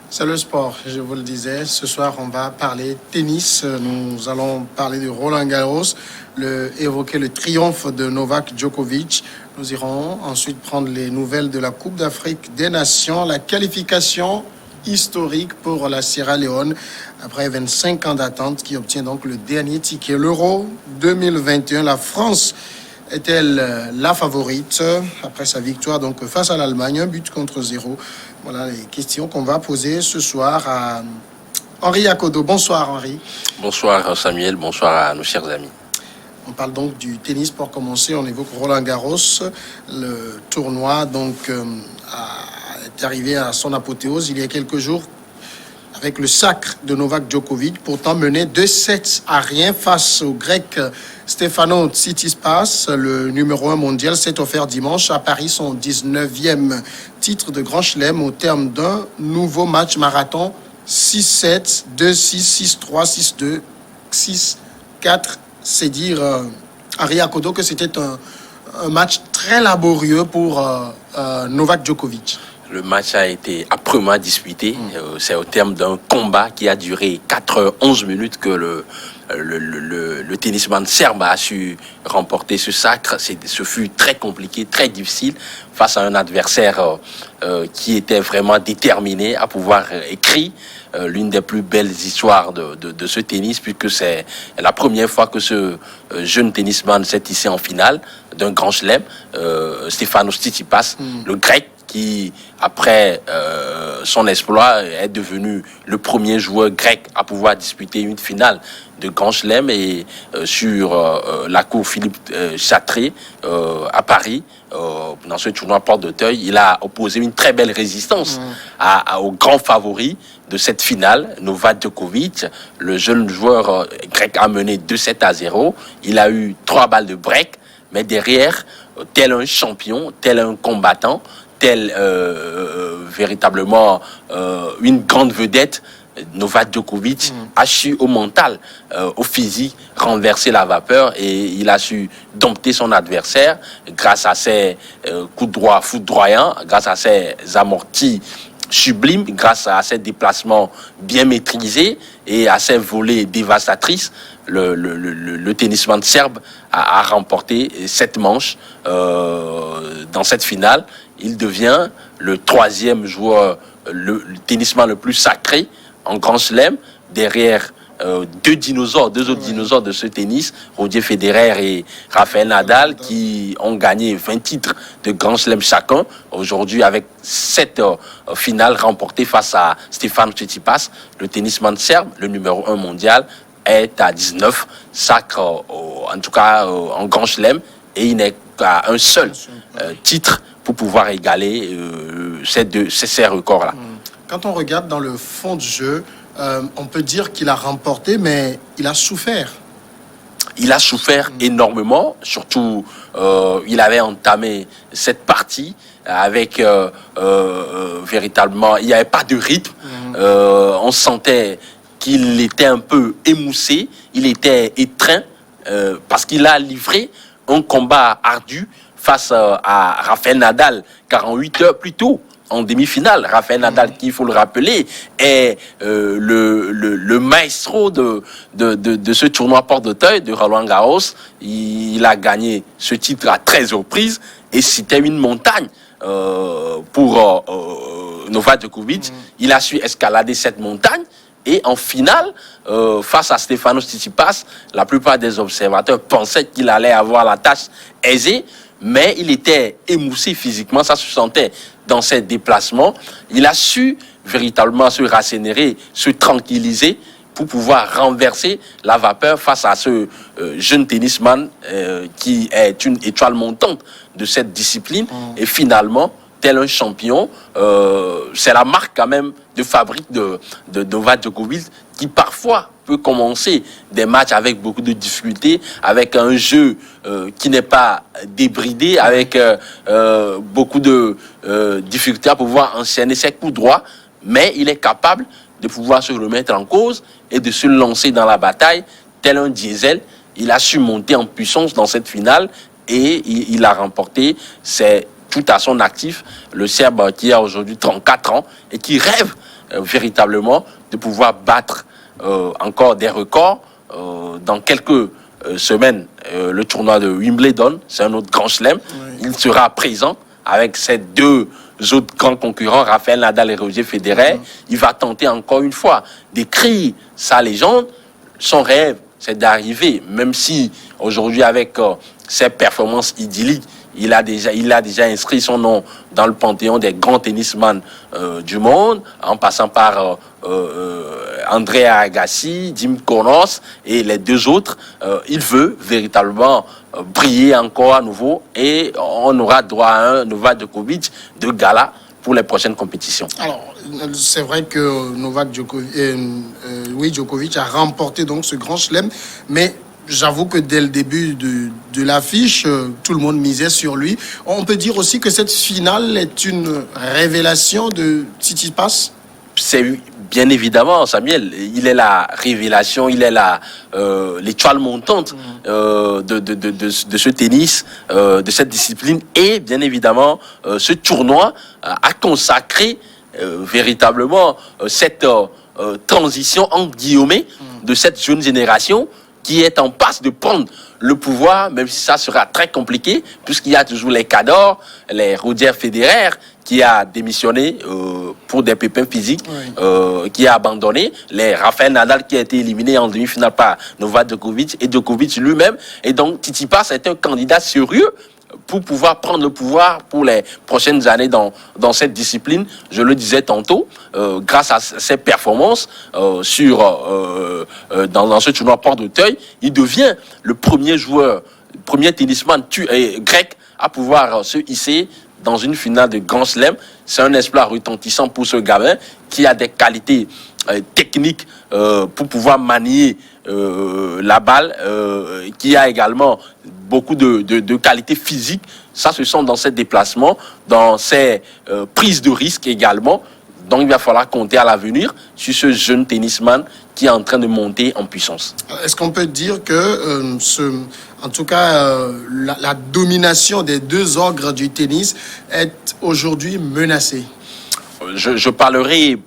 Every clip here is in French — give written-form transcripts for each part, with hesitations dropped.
C'est le sport, je vous le disais. Ce soir, on va parler tennis. Nous allons parler de Roland Garros, évoquer le triomphe de Novak Djokovic. Nous irons ensuite prendre les nouvelles de la Coupe d'Afrique des Nations, la qualification historique pour la Sierra Leone après 25 ans d'attente qui obtient donc le dernier ticket. L'Euro 2021, la France est-elle la favorite après sa victoire donc face à l'Allemagne, 1-0? Voilà les questions qu'on va poser ce soir à Henri Akodo. Bonsoir Henri. Bonsoir Samuel, bonsoir à nos chers amis. On parle donc du tennis pour commencer. On évoque Roland Garros. Le tournoi donc est arrivé à son apothéose il y a quelques jours avec le sacre de Novak Djokovic, pourtant mené 2-7-0 face au Grec Stefanos Tsitsipas, le numéro 1 mondial, s'est offert dimanche à Paris son 19e titre de Grand Chelem au terme d'un nouveau match marathon 6-7, 2-6, 6-3, 6-2, 6-4. C'est dire, Henri Akodo, que c'était un match très laborieux pour Novak Djokovic. Le match a été âprement disputé. C'est au terme d'un combat qui a duré 4 heures 11 minutes que le tennisman serbe a su remporter ce sacre. Ce fut très compliqué, très difficile face à un adversaire qui était vraiment déterminé à pouvoir écrire l'une des plus belles histoires de ce tennis, puisque c'est la première fois que ce jeune tennisman s'est hissé en finale d'un grand chelem. Stefanos Tsitsipas, le grec, qui, après son exploit, est devenu le premier joueur grec à pouvoir disputer une finale de Grand Chelem, et sur la cour Philippe Chatrier à Paris, dans ce tournoi Porte d'Auteuil, il a opposé une très belle résistance au grand favori de cette finale, Novak Djokovic. Le jeune joueur grec a mené 2-7-0. Il a eu 3 balles de break, mais derrière, tel un champion, tel un combattant, tel véritablement une grande vedette, Novak Djokovic a su au mental, au physique, renverser la vapeur, et il a su dompter son adversaire grâce à ses coups droits foudroyants, grâce à ses amortis sublimes, grâce à ses déplacements bien maîtrisés et à ses volées dévastatrices. Le tennisman serbe a remporté cette manche dans cette finale. Il devient le 3e joueur, le tennisman le plus sacré en Grand Chelem, derrière deux autres dinosaures de ce tennis, Roger Federer et Rafael Nadal, qui ont gagné 20 titres de Grand Chelem chacun. Aujourd'hui, avec cette finale remportée face à Stefanos Tsitsipas, le tennisman serbe, le numéro 1 mondial, est à 19 sacres, en tout cas en Grand Chelem, et il n'est qu'à un seul titre pour pouvoir égaler ces records-là. Quand on regarde dans le fond du jeu, on peut dire qu'il a remporté, mais il a souffert. Il a souffert énormément, surtout il avait entamé cette partie avec véritablement, il n'y avait pas de rythme. On sentait qu'il était un peu émoussé, il était étreint parce qu'il a livré un combat ardu face à Rafael Nadal 48 heures plus tôt. En demi-finale, Rafael Nadal, qui, il faut le rappeler, est le maestro de ce tournoi Porte d'Auteuil, de Roland Garros. Il a gagné ce titre à 13 reprises, et c'était une montagne pour Novak Djokovic. Il a su escalader cette montagne, et en finale, face à Stefanos Tsitsipas, la plupart des observateurs pensaient qu'il allait avoir la tâche aisée, mais il était émoussé physiquement, ça se sentait dans ses déplacements. Il a su véritablement se rasséréner, se tranquilliser pour pouvoir renverser la vapeur face à ce jeune tennisman qui est une étoile montante de cette discipline. Et finalement, tel un champion, c'est la marque quand même de fabrique de Novak Djokovic, qui parfois peut commencer des matchs avec beaucoup de difficultés, avec un jeu qui n'est pas débridé, avec beaucoup de difficultés à pouvoir enchaîner ses coups droits, mais il est capable de pouvoir se remettre en cause et de se lancer dans la bataille tel un diesel. Il a su monter en puissance dans cette finale, et il a remporté. C'est tout à son actif, le Serbe qui a aujourd'hui 34 ans et qui rêve véritablement de pouvoir battre encore des records dans quelques semaines. Le tournoi de Wimbledon, c'est un autre grand chelem. Oui. Il sera présent avec ses deux autres grands concurrents, Rafael Nadal et Roger Federer. Il va tenter encore une fois d'écrire sa légende. Son rêve, c'est d'arriver, même si aujourd'hui avec ses performances idylliques, il a déjà inscrit son nom dans le panthéon des grands tennisman du monde, en passant par André Agassi, Jim Connors et les deux autres. Il veut véritablement briller encore à nouveau et on aura droit à un Novak Djokovic de gala pour les prochaines compétitions. Alors, c'est vrai que Novak Djokovic a remporté donc ce grand chelem, mais j'avoue que dès le début de l'affiche, tout le monde misait sur lui. On peut dire aussi que cette finale est une révélation de Tsitsipas. C'est bien évidemment, Samuel, il est la révélation, il est l'étoile montante de ce tennis, de cette discipline. Et bien évidemment, ce tournoi a consacré véritablement cette transition en guillemets de cette jeune génération qui est en passe de prendre le pouvoir, même si ça sera très compliqué, puisqu'il y a toujours les cadors, les Roger Federer, qui a démissionné pour des pépins physiques, qui a abandonné, les Rafael Nadal qui a été éliminé en demi-finale par Novak Djokovic, et Djokovic lui-même. Et donc, Tsitsipas est un candidat sérieux pour pouvoir prendre le pouvoir pour les prochaines années dans cette discipline. Je le disais tantôt, grâce à ses performances dans ce tournoi Port d'Auteuil, il devient le premier tennisman grec à pouvoir se hisser dans une finale de Grand Chelem. C'est un exploit retentissant pour ce gamin qui a des qualités techniques pour pouvoir manier la balle, qui a également beaucoup de qualités physiques. Ça se sent dans ses déplacements, dans ses prises de risque également. Donc il va falloir compter à l'avenir sur ce jeune tennisman qui est en train de monter en puissance. Est-ce qu'on peut dire que en tout cas, la domination des deux ogres du tennis est aujourd'hui menacée? Je parlerai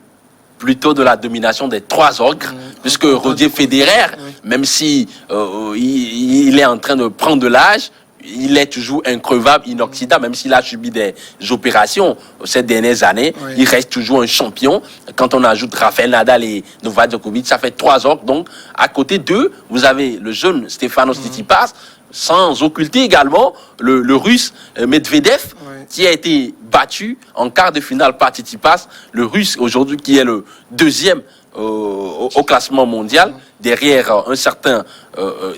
plutôt de la domination des trois ogres, puisque Roger Federer, même si il est en train de prendre de l'âge, il est toujours increvable, inoxydable, même s'il a subi des opérations ces dernières années. Il reste toujours un champion. Quand on ajoute Rafael Nadal et Novak Djokovic, ça fait trois ogres. Donc, à côté d'eux, vous avez le jeune Stefanos Tsitsipas, sans occulter également le russe Medvedev, qui a été battu en quart de finale par Tsitsipas, le russe aujourd'hui qui est le deuxième au classement mondial, derrière un certain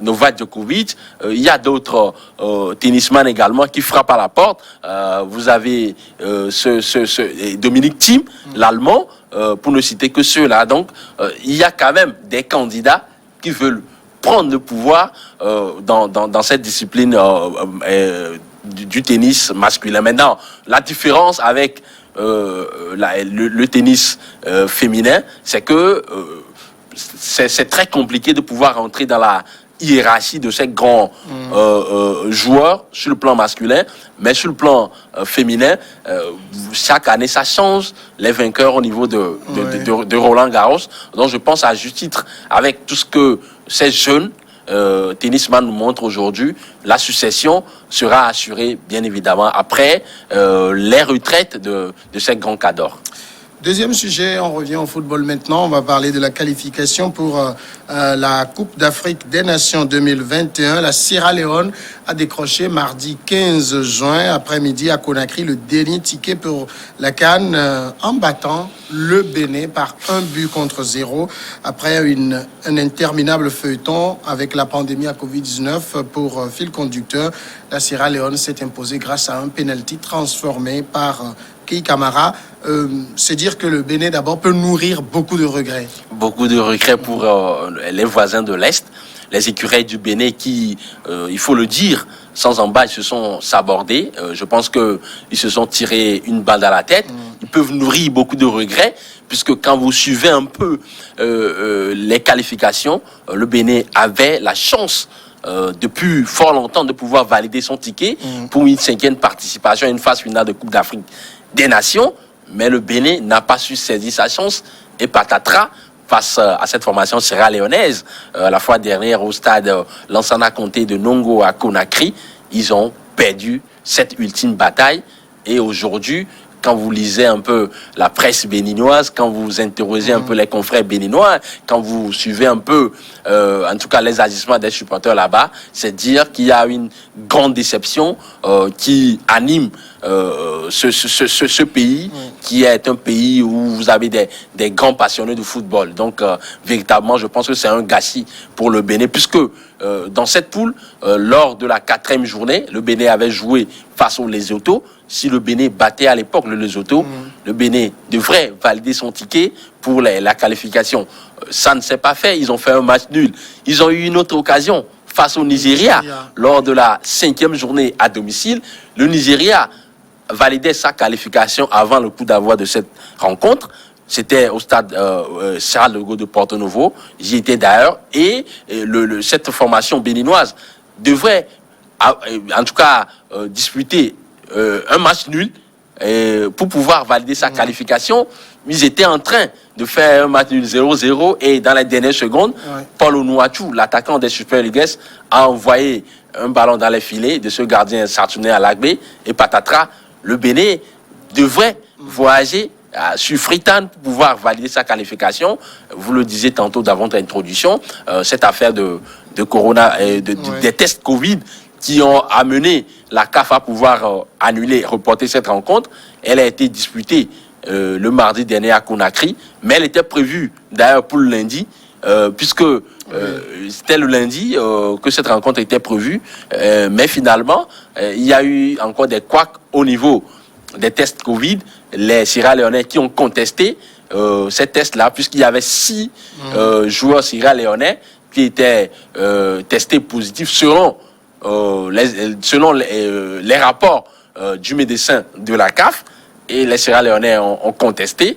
Novak Djokovic. Il y a d'autres tennisman également qui frappent à la porte. Vous avez Dominic Thiem, l'Allemand, pour ne citer que ceux-là. Donc, il y a quand même des candidats qui veulent prendre le pouvoir dans cette discipline du tennis masculin. Maintenant, la différence avec le tennis féminin, c'est que c'est très compliqué de pouvoir entrer dans la hiérarchie de ces grands joueurs sur le plan masculin, mais sur le plan féminin, chaque année ça change les vainqueurs au niveau de Roland Garros. Donc je pense à juste titre, avec tout ce que ces jeunes tennisman nous montre aujourd'hui, la succession sera assurée bien évidemment après les retraites de ces grands cadors. Deuxième sujet, on revient au football maintenant. On va parler de la qualification pour la Coupe d'Afrique des Nations 2021. La Sierra Leone a décroché mardi 15 juin après-midi à Conakry le dernier ticket pour la CAN en battant le Bénin par 1-0 après un interminable feuilleton avec la pandémie à Covid-19 pour fil conducteur. La Sierra Leone s'est imposée grâce à un penalty transformé par Kei Kamara. C'est dire que le Bénin d'abord peut nourrir beaucoup de regrets. Beaucoup de regrets pour les voisins de l'Est. Les écureuils du Bénin qui, il faut le dire, sans embâche, se sont sabordés. Je pense qu'ils se sont tirés une balle dans la tête. Ils peuvent nourrir beaucoup de regrets, puisque quand vous suivez un peu les qualifications, le Bénin avait la chance depuis fort longtemps de pouvoir valider son ticket pour une 5e participation à une phase finale de Coupe d'Afrique des Nations. mais le Bénin n'a pas su saisir sa chance et patatras face à cette formation sierra-léonaise. La fois dernière au stade Lansana Conté de Nongo à Conakry, ils ont perdu cette ultime bataille et aujourd'hui, quand vous lisez un peu la presse béninoise, quand vous interrogez un peu les confrères béninois, quand vous suivez un peu, en tout cas, les agissements des supporters là-bas, c'est dire qu'il y a une grande déception qui anime ce pays, qui est un pays où vous avez des grands passionnés de football. Donc, véritablement, je pense que c'est un gâchis pour le Bénin, puisque dans cette poule, lors de la 4e journée, le Bénin avait joué face au Lesotho. Si le Bénin battait à l'époque le Lesotho, le Bénin devrait valider son ticket pour la qualification. Ça ne s'est pas fait, ils ont fait un match nul. Ils ont eu une autre occasion face au Nigeria. Lors de la 5e journée à domicile, le Nigeria validait sa qualification avant le coup d'envoi de cette rencontre. C'était au stade Charles de Gaulle de Porto Novo. J'y étais d'ailleurs. Et cette formation béninoise devrait, en tout cas, disputer un match nul pour pouvoir valider sa qualification. Ils étaient en train de faire un match nul 0-0 et dans les dernières secondes, Paul Onuachu, l'attaquant des Super Leagues, a envoyé un ballon dans les filets de ce gardien Sartuné à Lagbé et patatras. Le Bénin devrait voyager sur Freetown pour pouvoir valider sa qualification. Vous le disiez tantôt dans votre introduction, cette affaire de corona, des tests Covid qui ont amené la CAF à pouvoir annuler, reporter cette rencontre. Elle a été disputée le mardi dernier à Conakry, mais elle était prévue d'ailleurs pour le lundi, puisque c'était le lundi que cette rencontre était prévue, mais finalement, il y a eu encore des couacs au niveau des tests Covid. Les Sierra-Léonais qui ont contesté ces tests-là, puisqu'il y avait 6 joueurs Sierra-Léonais qui étaient testés positifs selon les rapports du médecin de la CAF. Et les Sierra-Léonais ont contesté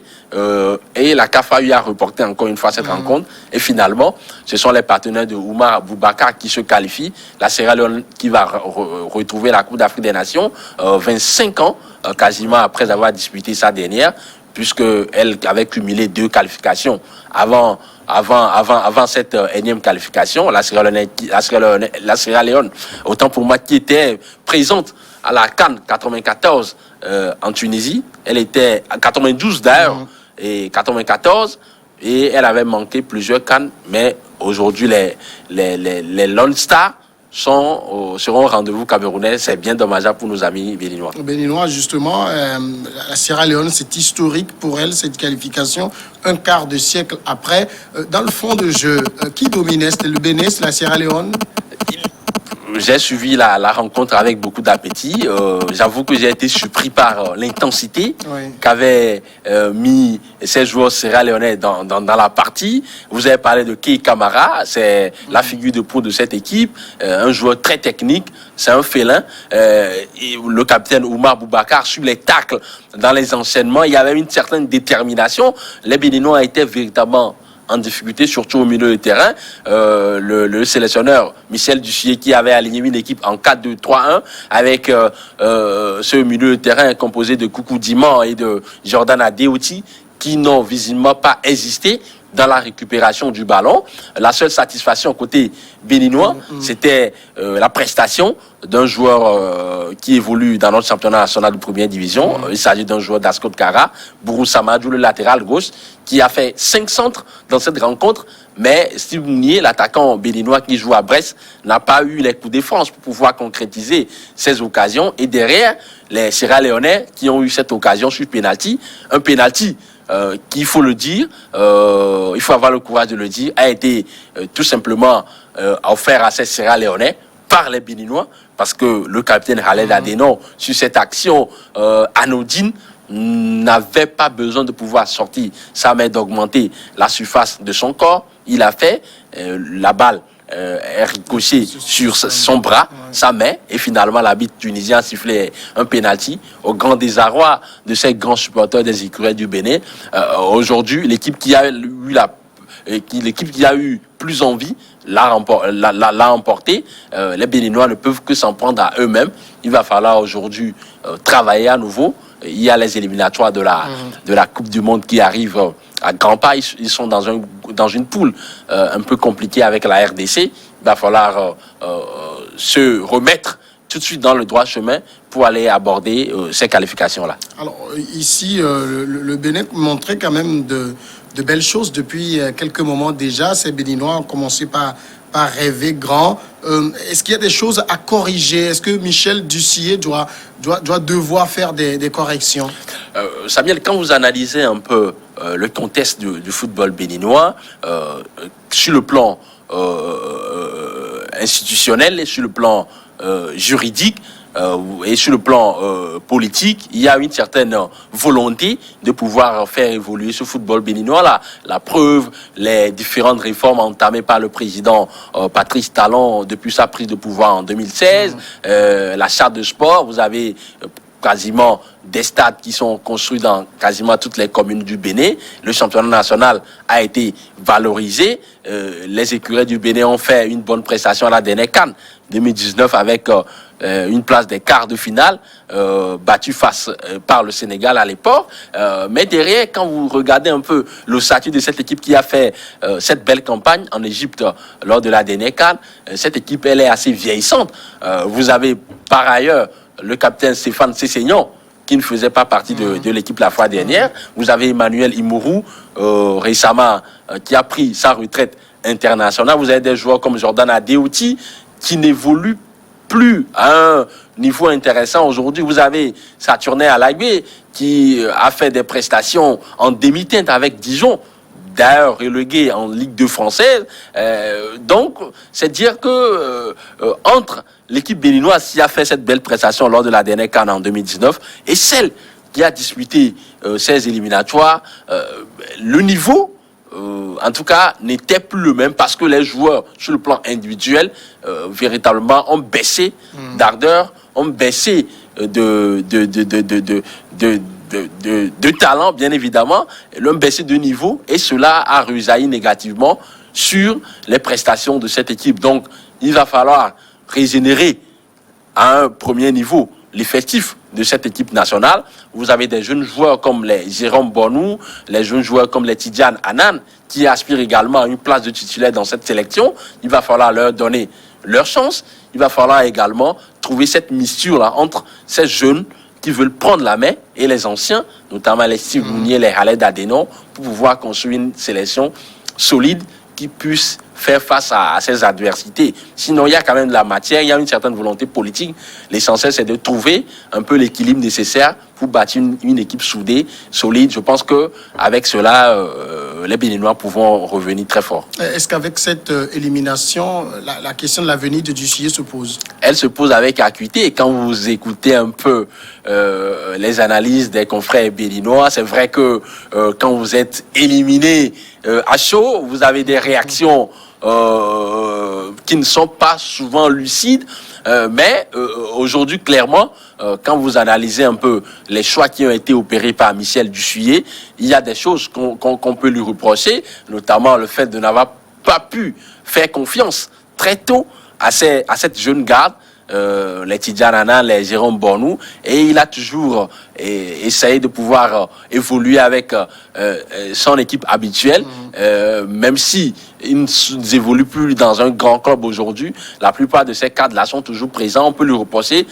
et la CAF a eu à reporter encore une fois cette rencontre. Et finalement, ce sont les partenaires de Oumar Boubacar qui se qualifient. La Sierra-Léone qui va retrouver la Coupe d'Afrique des Nations 25 ans quasiment après avoir disputé sa dernière, puisqu'elle avait cumulé 2 qualifications avant cette énième qualification. La Sierra Leone, autant pour moi, qui était présente à la CAN 94 en Tunisie. Elle était à 92 d'ailleurs, et 94, et elle avait manqué plusieurs CAN, mais aujourd'hui les Lone Stars seront au rendez-vous camerounais. C'est bien dommageable pour nos amis béninois. Béninois, justement, la Sierra Leone, c'est historique pour elle, cette qualification, un quart de siècle après. Dans le fond de jeu, qui dominait? C'était le Bénin, la Sierra Leone? J'ai suivi la rencontre avec beaucoup d'appétit. J'avoue que j'ai été surpris par l'intensité qu'avaient mis ces joueurs sierra-léonais dans la partie. Vous avez parlé de Kei Kamara, c'est la figure de proue de cette équipe, un joueur très technique, c'est un félin. Et le capitaine Oumar Boubacar sur les tacles, dans les enchaînements, il y avait une certaine détermination. Les Béninois étaient véritablement en difficulté, surtout au milieu de terrain. Le sélectionneur Michel Duchier qui avait aligné une équipe en 4-2-3-1 avec ce milieu de terrain composé de Koukou Diman et de Jordan Adeoti qui n'ont visiblement pas existé dans la récupération du ballon. La seule satisfaction côté béninois, c'était la prestation d'un joueur qui évolue dans notre championnat national de première division. Il s'agit d'un joueur d'Ascot Kara, Bourou Samadou, le latéral gauche, qui a fait 5 centres dans cette rencontre. Mais si vous niez, l'attaquant béninois qui joue à Brest n'a pas eu les coups de France pour pouvoir concrétiser ces occasions. Et derrière, les Sierra-Léonais qui ont eu cette occasion sur penalty, un penalty qu'il faut le dire, il faut avoir le courage de le dire, a été tout simplement offert à ces Sierra-Léonais par les Béninois, parce que le capitaine Khaled Adeno, sur cette action anodine, n'avait pas besoin de pouvoir sortir sa main, d'augmenter la surface de son corps. Il a fait la balle est ricoché sur son bras, sa main, et finalement l'arbitre tunisien a sifflé un penalty au grand désarroi de ces grands supporters des écuries du Bénin. Aujourd'hui, l'équipe qui a eu plus envie l'a emporté. Les Béninois ne peuvent que s'en prendre à eux-mêmes. Il va falloir aujourd'hui travailler à nouveau il y a les éliminatoires de la Coupe du Monde qui arrivent à grands pas. Ils sont dans une poule un peu compliquée avec la RDC. Il va falloir se remettre tout de suite dans le droit chemin pour aller aborder ces qualifications-là. Alors ici, le Bénin montrait quand même de belles choses depuis quelques moments déjà. Ces Béninois ont commencé par rêver grand. Est-ce qu'il y a des choses à corriger? Est-ce que Michel Dussillet doit devoir faire des corrections? Samuel, quand vous analysez un peu le contexte du football béninois, sur le plan institutionnel et sur le plan juridique, et sur le plan politique, il y a une certaine volonté de pouvoir faire évoluer ce football béninois. La preuve, les différentes réformes entamées par le président Patrice Talon depuis sa prise de pouvoir en 2016, la charte de sport, vous avez quasiment des stades qui sont construits dans quasiment toutes les communes du Bénin. Le championnat national a été valorisé. Les écuries du Bénin ont fait une bonne prestation à la dernière CAN 2019 avec une place des quarts de finale, battue face par le Sénégal à l'époque. Mais derrière, quand vous regardez un peu le statut de cette équipe qui a fait cette belle campagne en Égypte lors de la dernière CAN, cette équipe, elle est assez vieillissante. Vous avez par ailleurs le capitaine Stéphane Sessegnon, qui ne faisait pas partie de l'équipe la fois dernière. Vous avez Emmanuel Imourou, récemment, qui a pris sa retraite internationale. Vous avez des joueurs comme Jordan Adeoti, qui n'évoluent plus à un niveau intéressant. Aujourd'hui, vous avez Saturnin Alagbé, qui a fait des prestations en demi-teinte avec Dijon, d'ailleurs relégué en Ligue 2 française. Donc, c'est dire que entre l'équipe béninoise qui a fait cette belle prestation lors de la dernière CAN en 2019 et celle qui a disputé ces éliminatoires, le niveau, en tout cas, n'était plus le même parce que les joueurs, sur le plan individuel, véritablement ont baissé d'ardeur, ont baissé de talent, bien évidemment, l'ont baissé de niveau et cela a rejailli négativement sur les prestations de cette équipe. Donc, il va falloir régénérer à un premier niveau l'effectif de cette équipe nationale. Vous avez des jeunes joueurs comme les Jérôme Bonou, les jeunes joueurs comme les Tidiane Anan, qui aspirent également à une place de titulaire dans cette sélection. Il va falloir leur donner leur chance. Il va falloir également trouver cette misture-là entre ces jeunes qui veulent prendre la main et les anciens, notamment les Steve Mounier, les Khaled Adeno, pour pouvoir construire une sélection solide qui puisse faire face à ces adversités. Sinon, il y a quand même de la matière, il y a une certaine volonté politique. L'essentiel, c'est de trouver un peu l'équilibre nécessaire pour bâtir une équipe soudée, solide. Je pense qu'avec cela, les Béninois pourront revenir très fort. Est-ce qu'avec cette élimination, la question de l'avenir de Dussillet se pose? Elle se pose avec acuité. Et quand vous écoutez un peu les analyses des confrères béninois, c'est vrai que quand vous êtes éliminé à chaud, vous avez des réactions qui ne sont pas souvent lucides, mais aujourd'hui, clairement, quand vous analysez un peu les choix qui ont été opérés par Michel Dussillet, il y a des choses qu'on peut lui reprocher, notamment le fait de n'avoir pas pu faire confiance très tôt à cette jeune garde, les Tidjanana, les Jérôme Bonou, et il a toujours essayé de pouvoir évoluer avec son équipe habituelle, même si ils ne évoluent plus dans un grand club aujourd'hui. La plupart de ces cadres-là sont toujours présents. On peut lui reprocher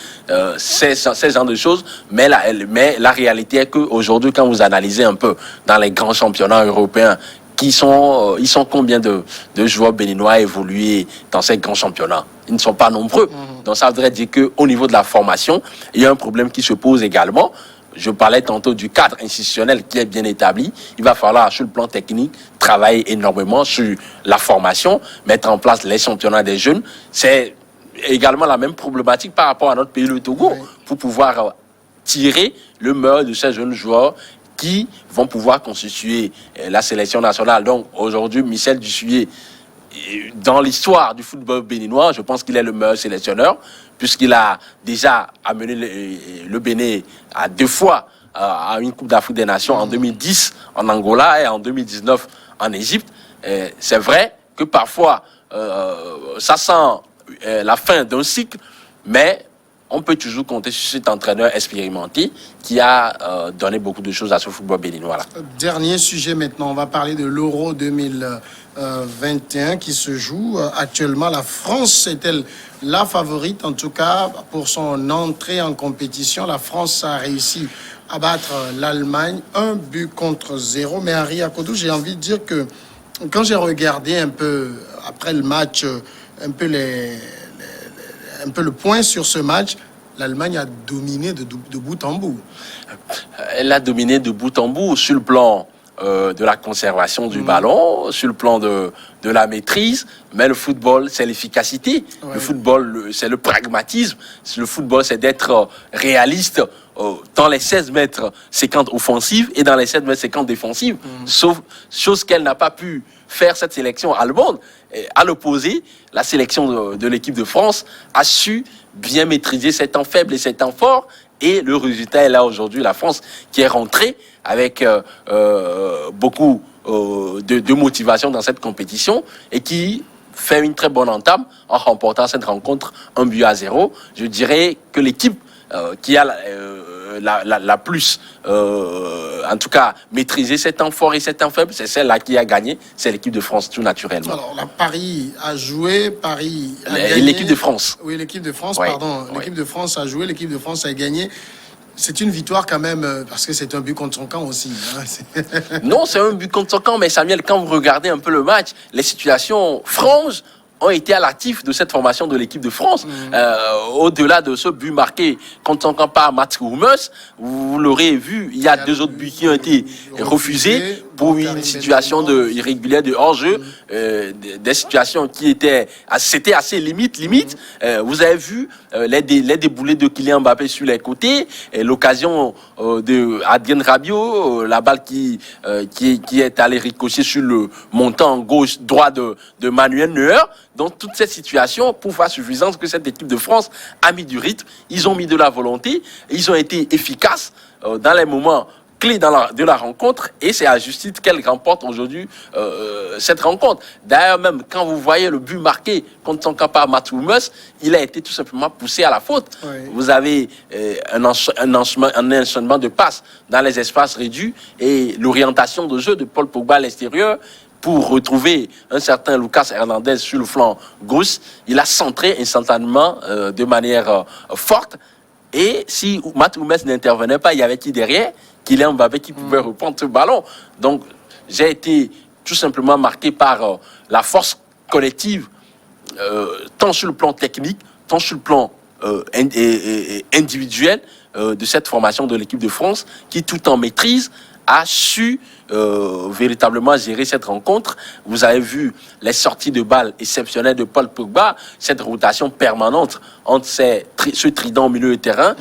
ces genres de choses, mais la réalité est qu'aujourd'hui, quand vous analysez un peu dans les grands championnats européens, ils sont combien de joueurs béninois évolués dans ces grands championnats? Ils ne sont pas nombreux. Donc ça voudrait dire qu'au niveau de la formation, il y a un problème qui se pose également. Je parlais tantôt du cadre institutionnel qui est bien établi. Il va falloir, sur le plan technique, travailler énormément sur la formation, mettre en place les championnats des jeunes. C'est également la même problématique par rapport à notre pays, le Togo, pour pouvoir tirer le meilleur de ces jeunes joueurs qui vont pouvoir constituer la sélection nationale. Donc aujourd'hui, Michel Dussillet, dans l'histoire du football béninois, je pense qu'il est le meilleur sélectionneur, puisqu'il a déjà amené le Bénin à 2 fois à une Coupe d'Afrique des Nations, en 2010 en Angola et en 2019 en Égypte. C'est vrai que parfois, ça sent la fin d'un cycle, mais on peut toujours compter sur cet entraîneur expérimenté qui a donné beaucoup de choses à ce football béninois-là. Dernier sujet maintenant, on va parler de l'Euro 2021 qui se joue actuellement. La France est-elle la favorite, en tout cas, pour son entrée en compétition? La France a réussi à battre l'Allemagne 1-0. Mais Henri Akodou, j'ai envie de dire que quand j'ai regardé un peu après le match, un peu le point sur ce match, l'Allemagne a dominé de bout en bout. Elle a dominé de bout en bout sur le plan de la conservation du ballon, sur le plan de la maîtrise. Mais le football, c'est l'efficacité. Ouais. Le football, c'est le pragmatisme. Le football, c'est d'être réaliste dans les 16 mètres 50 offensives et dans les 7 mètres 50 défensives. Sauf chose qu'elle n'a pas pu faire, cette sélection allemande. Et à l'opposé, la sélection de l'équipe de France a su bien maîtriser ses temps faibles et ses temps forts. Et le résultat est là aujourd'hui. La France qui est rentrée avec beaucoup de motivation dans cette compétition et qui fait une très bonne entame en remportant cette rencontre 1-0. Je dirais que l'équipe qui a la plus, en tout cas, maîtrisé ses temps forts et ses temps faibles, c'est celle-là qui a gagné, c'est l'équipe de France, tout naturellement. Alors, Paris a joué, Paris a gagné. L'équipe de France. Oui, l'équipe de France, ouais. pardon. Ouais. L'équipe de France a joué, l'équipe de France a gagné. C'est une victoire quand même, parce que c'est un but contre son camp aussi. Hein. Non, c'est un but contre son camp, mais Samuel, quand vous regardez un peu le match, les situations franches ont été à l'actif de cette formation de l'équipe de France. Au-delà de ce but marqué contre son camp par Mats Hummels, vous l'aurez vu, il y a deux autres buts qui ont été refusés pour une situation irrégulière de hors-jeu, des situations qui étaient c'était assez limite. Vous avez vu les déboulés de Kylian Mbappé sur les côtés, l'occasion de Adrien Rabiot, la balle qui est allée ricocher sur le montant gauche droit de Manuel Neuer. Donc, toute cette situation prouve à suffisance que cette équipe de France a mis du rythme, ils ont mis de la volonté, ils ont été efficaces dans les moments clés de la rencontre et c'est à juste titre qu'elle remporte aujourd'hui cette rencontre. D'ailleurs, même quand vous voyez le but marqué contre son camp par Mats Hummels, il a été tout simplement poussé à la faute. Oui. Vous avez un enchaînement de passes dans les espaces réduits et l'orientation de jeu de Paul Pogba à l'extérieur pour retrouver un certain Lucas Hernandez sur le flanc gauche. Il a centré instantanément de manière forte. Et si Mats Hummels n'intervenait pas, il y avait qui derrière? Kylian Mbappé qui pouvait reprendre ce ballon. Donc, j'ai été tout simplement marqué par la force collective, tant sur le plan technique, tant sur le plan individuel de cette formation de l'équipe de France, qui tout en maîtrise a su véritablement gérer cette rencontre. Vous avez vu les sorties de balles exceptionnelles de Paul Pogba, cette rotation permanente entre ce trident au milieu de terrain,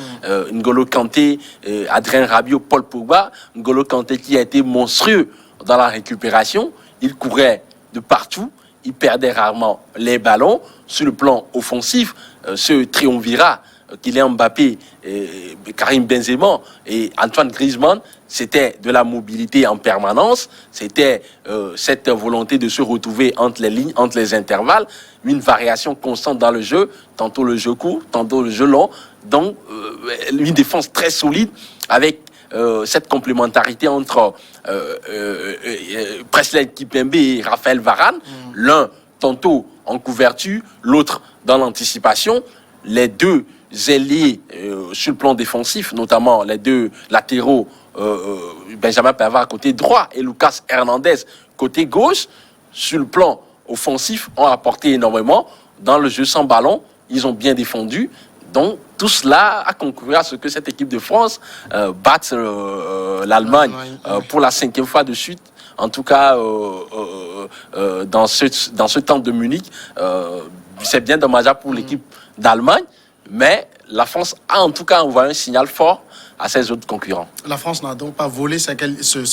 N'Golo Kanté, Adrien Rabiot, Paul Pogba. N'Golo Kanté qui a été monstrueux dans la récupération, il courait de partout, il perdait rarement les ballons. Sur le plan offensif, ce triumvirat Kylian Mbappé, Karim Benzema et Antoine Griezmann, c'était de la mobilité en permanence, c'était cette volonté de se retrouver entre les lignes, entre les intervalles, une variation constante dans le jeu, tantôt le jeu court, tantôt le jeu long, donc une défense très solide avec cette complémentarité entre Presley Kipembe et Raphaël Varane, l'un tantôt en couverture, l'autre dans l'anticipation, les deux ailiers sur le plan défensif, notamment les deux latéraux, Benjamin Pavard côté droit et Lucas Hernandez côté gauche, sur le plan offensif, ont apporté énormément. Dans le jeu sans ballon, ils ont bien défendu. Donc, tout cela a concouru à ce que cette équipe de France batte l'Allemagne pour la 5e fois de suite. En tout cas, dans ce temps de Munich, c'est bien dommageable pour l'équipe d'Allemagne. Mais la France a en tout cas envoyé un signal fort à ses autres concurrents. La France n'a donc pas volé sa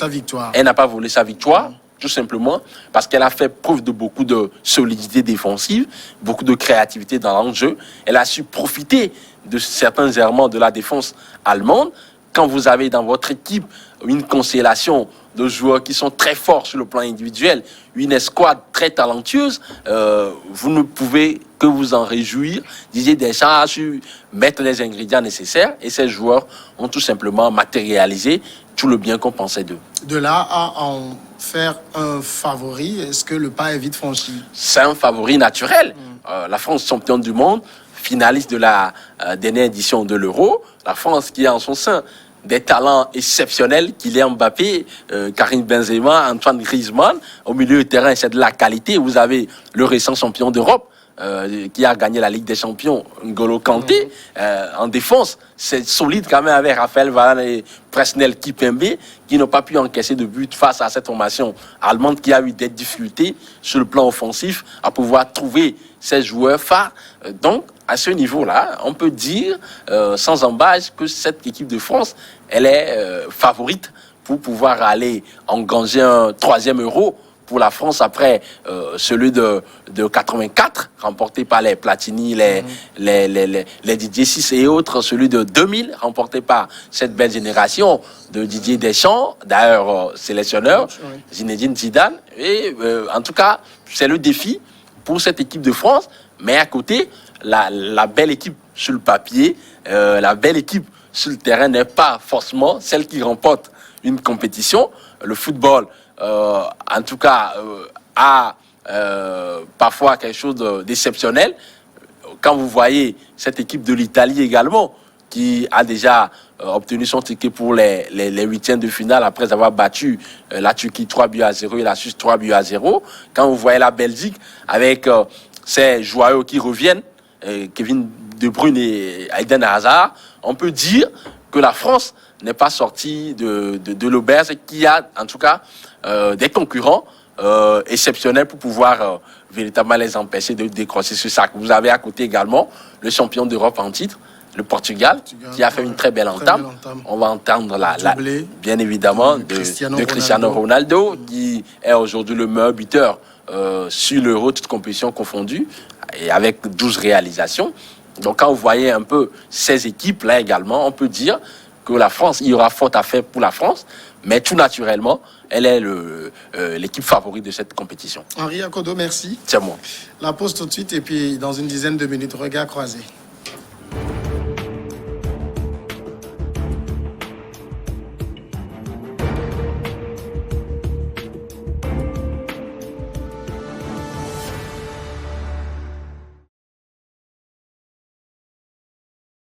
victoire. Elle n'a pas volé sa victoire, tout simplement parce qu'elle a fait preuve de beaucoup de solidité défensive, beaucoup de créativité dans l'enjeu. Elle a su profiter de certains errements de la défense allemande quand vous avez dans votre équipe une constellation de joueurs qui sont très forts sur le plan individuel, une escouade très talentueuse, vous ne pouvez que vous en réjouir. Didier Deschamps a su mettre les ingrédients nécessaires et ces joueurs ont tout simplement matérialisé tout le bien qu'on pensait d'eux. De là à en faire un favori, est-ce que le pas est vite franchi? C'est un favori naturel. La France, championne du monde, finaliste de la dernière édition de l'Euro. La France qui a en son sein des talents exceptionnels, Kylian Mbappé, Karim Benzema, Antoine Griezmann. Au milieu du terrain, c'est de la qualité. Vous avez le récent champion d'Europe qui a gagné la Ligue des Champions, N'Golo Kanté. En défense, c'est solide quand même avec Raphaël Varane et Presnel Kimpembe qui n'ont pas pu encaisser de but face à cette formation allemande qui a eu des difficultés sur le plan offensif à pouvoir trouver ces joueurs phares. Donc, à ce niveau-là, on peut dire sans embâche que cette équipe de France, elle est favorite pour pouvoir aller engranger un 3e Euro pour la France après celui de 84, remporté par les Platini, les Didier Six et autres, celui de 2000, remporté par cette belle génération de Didier Deschamps, d'ailleurs sélectionneur, Zinedine Zidane. Et en tout cas, c'est le défi pour cette équipe de France, mais à côté, la belle équipe sur le papier, la belle équipe sur le terrain n'est pas forcément celle qui remporte une compétition. Le football, en tout cas, a parfois quelque chose d'exceptionnel. Quand vous voyez cette équipe de l'Italie également, qui a déjà obtenu son ticket pour les 8e de finale après avoir battu la Turquie 3-0 et la Suisse 3-0. Quand vous voyez la Belgique avec ces joueurs qui reviennent, Kevin De Bruyne et Eden Hazard, on peut dire que la France n'est pas sortie de l'auberge et qu'il y a en tout cas des concurrents exceptionnels pour pouvoir véritablement les empêcher de décrocher ce sac. Vous avez à côté également le champion d'Europe en titre, le Portugal, qui a fait une très belle entame. On va entendre bien évidemment de Cristiano Ronaldo, qui est aujourd'hui le meilleur buteur sur l'Euro, toute compétition confondue, et avec 12 réalisations. Donc quand vous voyez un peu ces équipes-là également, on peut dire que la France, il y aura faute à faire pour la France, mais tout naturellement, elle est l'équipe favorite de cette compétition. Henri Akodo, merci. C'est moi. La pause tout de suite et puis dans une dizaine de minutes, regard croisé.